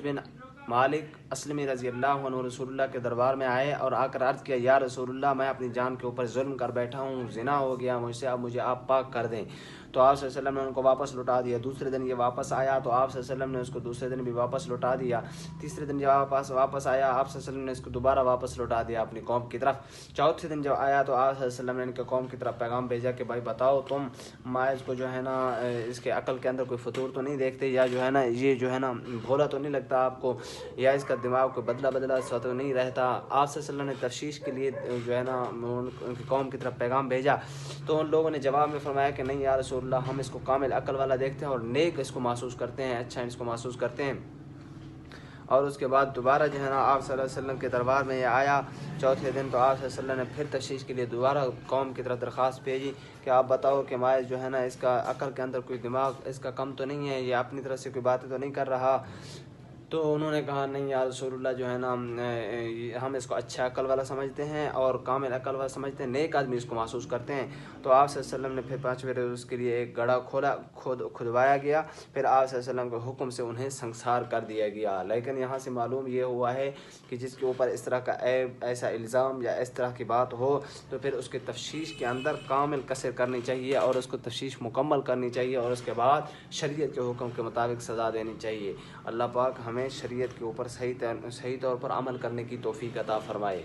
بن مالک اسلمی رضی اللہ عنہ رسول اللہ کے دربار میں آئے اور آ کر عرض کیا یا رسول اللہ میں اپنی جان کے اوپر ظلم کر بیٹھا ہوں، زنا ہو گیا مجھ سے، اب مجھے آپ پاک کر دیں۔ تو آپ صلی اللہ علیہ وسلم نے ان کو واپس لوٹا دیا۔ دوسرے دن یہ واپس آیا تو آپ صلی اللہ علیہ وسلم نے اس کو دوسرے دن بھی واپس لوٹا دیا۔ تیسرے دن جب واپس آیا آپ صلی اللہ علیہ وسلم نے اس کو دوبارہ واپس لوٹا دیا اپنی قوم کی طرف۔ چوتھے دن جب آیا تو آپ صلی اللہ علیہ وسلم نے ان کے قوم کی طرف پیغام بھیجا کہ بھائی بتاؤ تم ماعز کو جو ہے نا اس کے عقل کے اندر کوئی فطور تو نہیں دیکھتے، یا جو ہے نا یہ جو ہے نا بھولا تو نہیں لگتا آپ کو، یا اس کا دماغ کو بدلا سا تو نہیں رہتا۔ آپ صلی اللہ علیہ وسلم نے تفشیش کے لیے جو ہے نا ان کی قوم کی طرف پیغام بھیجا تو ان لوگوں نے جواب میں فرمایا کہ نہیں یا رسول اللہ، ہم اس کو کامل عقل والا دیکھتے ہیں اور نیک اس کو محسوس کرتے ہیں، اچھا اس کو محسوس کرتے ہیں۔ اور اس کے بعد دوبارہ جو ہے نا آپ صلی اللہ علیہ وسلم کے دربار میں یہ آیا چوتھے دن، تو آپ صلی اللہ علیہ وسلم نے پھر تشخیص کے لیے دوبارہ قوم کی طرف درخواست بھیجی کہ آپ بتاؤ کہ ماعز جو ہے نا اس کا عقل کے اندر کوئی دماغ اس کا کم تو نہیں ہے، یہ اپنی طرف سے کوئی باتیں تو نہیں کر رہا۔ تو انہوں نے کہا نہیں یا رسول اللہ جو ہے نا ہم اس کو اچھا عقل والا سمجھتے ہیں اور کامل عقل والا سمجھتے ہیں، نیک آدمی اس کو محسوس کرتے ہیں۔ تو آپ صلی اللہ علیہ وسلم نے پھر 5ویں روز اس کے لیے ایک گڑھا کھدوایا گیا، پھر آپ صلی اللہ علیہ وسلم کے حکم سے انہیں سنسار کر دیا گیا۔ لیکن یہاں سے معلوم یہ ہوا ہے کہ جس کے اوپر اس طرح کا عیب، ایسا الزام یا اس طرح کی بات ہو تو پھر اس کے تفتیش کے اندر کامل کثر کرنی چاہیے اور اس کو تفتیش مکمل کرنی چاہیے اور اس کے بعد شریعت کے حکم کے مطابق سزا دینی چاہیے۔ اللہ پاک ہمیں شریعت کے اوپر صحیح طور پر عمل کرنے کی توفیق عطا فرمائے۔